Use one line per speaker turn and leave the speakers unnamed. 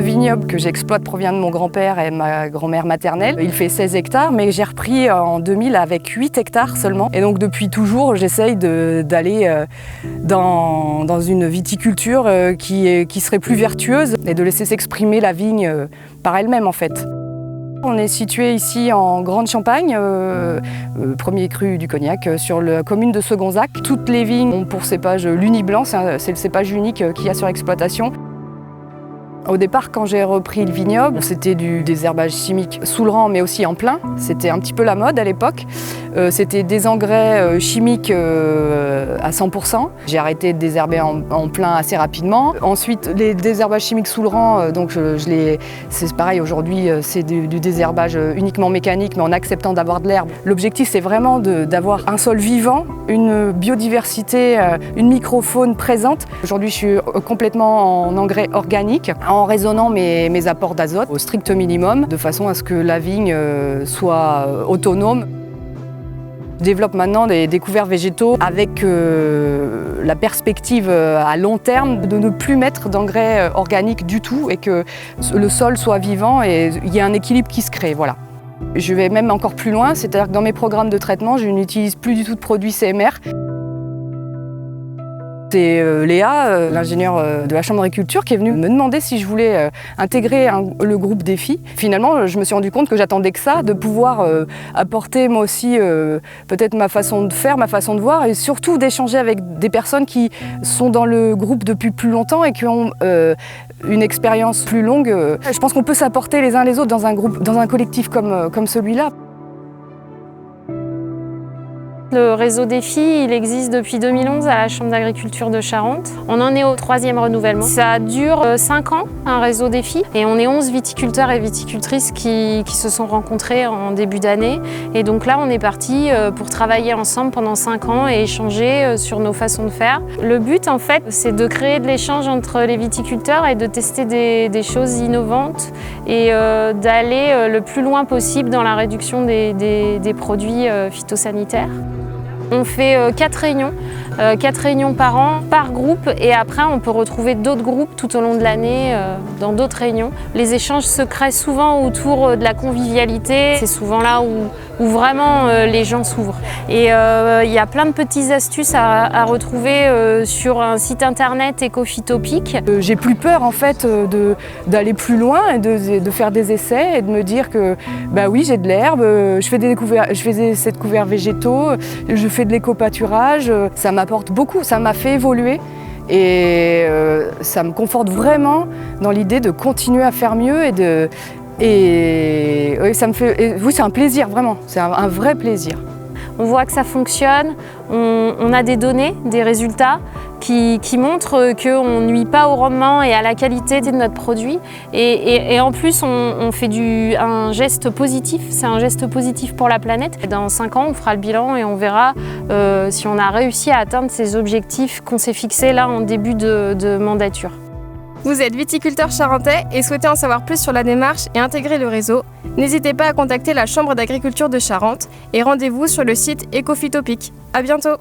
vignoble que j'exploite provient de mon grand-père et ma grand-mère maternelle. Il fait 16 hectares, mais j'ai repris en 2000 avec 8 hectares seulement. Et donc depuis toujours, j'essaye d'aller dans une viticulture qui serait plus vertueuse et de laisser s'exprimer la vigne par elle-même en fait. On est situé ici en Grande Champagne, premier cru du Cognac, sur la commune de Segonzac. Toutes les vignes ont pour cépage l'Uni-Blanc, c'est le cépage unique qu'il y a sur l'exploitation. Au départ, quand j'ai repris le vignoble, c'était du désherbage chimique sous le rang, mais aussi en plein. C'était un petit peu la mode à l'époque. C'était des engrais chimiques à 100%. J'ai arrêté de désherber en plein assez rapidement. Ensuite, les désherbages chimiques sous le rang, donc c'est pareil aujourd'hui, c'est du désherbage uniquement mécanique, mais en acceptant d'avoir de l'herbe. L'objectif, c'est vraiment d'avoir un sol vivant, une biodiversité, une microfaune présente. Aujourd'hui, je suis complètement en engrais organique, en raisonnant mes apports d'azote au strict minimum, de façon à ce que la vigne soit autonome. Je développe maintenant des couverts végétaux avec la perspective à long terme de ne plus mettre d'engrais organiques du tout et que le sol soit vivant et il y a un équilibre qui se crée. Voilà. Je vais même encore plus loin, c'est-à-dire que dans mes programmes de traitement, je n'utilise plus du tout de produits CMR. C'est Léa, l'ingénieure de la Chambre d'agriculture, qui est venue me demander si je voulais intégrer le groupe Défi. Finalement, je me suis rendu compte que j'attendais que ça, de pouvoir apporter moi aussi peut-être ma façon de faire, ma façon de voir, et surtout d'échanger avec des personnes qui sont dans le groupe depuis plus longtemps et qui ont une expérience plus longue. Je pense qu'on peut s'apporter les uns les autres dans un groupe, dans un collectif comme celui-là.
Le réseau Défi, il existe depuis 2011 à la Chambre d'agriculture de Charente. On en est au 3e renouvellement. Ça dure 5 ans, un réseau Défi. Et on est 11 viticulteurs et viticultrices qui se sont rencontrés en début d'année. Et donc là, on est parti pour travailler ensemble pendant 5 ans et échanger sur nos façons de faire. Le but, en fait, c'est de créer de l'échange entre les viticulteurs et de tester des choses innovantes et d'aller le plus loin possible dans la réduction des produits phytosanitaires. On fait 4 réunions par an, par groupe, et après on peut retrouver d'autres groupes tout au long de l'année dans d'autres réunions. Les échanges se créent souvent autour de la convivialité, c'est souvent là où vraiment les gens s'ouvrent. Et il y a plein de petites astuces à retrouver sur un site internet Ecophytopic.
J'ai plus peur en fait d'aller plus loin et de faire des essais et de me dire que bah oui, j'ai de l'herbe, je fais des essais de couverts végétaux, je fais de l'éco-pâturage, ça m'apporte beaucoup, ça m'a fait évoluer et ça me conforte vraiment dans l'idée de continuer à faire mieux et ça me fait, oui, c'est un plaisir vraiment, c'est un vrai plaisir.
On voit que ça fonctionne, on a des données, des résultats qui montrent qu'on ne nuit pas au rendement et à la qualité de notre produit. Et en plus, on fait un geste positif, c'est un geste positif pour la planète. Dans 5 ans, on fera le bilan et on verra si on a réussi à atteindre ces objectifs qu'on s'est fixés là en début de mandature.
Vous êtes viticulteur charentais et souhaitez en savoir plus sur la démarche et intégrer le réseau, n'hésitez pas à contacter la Chambre d'agriculture de Charente et rendez-vous sur le site Ecophytopic. À bientôt!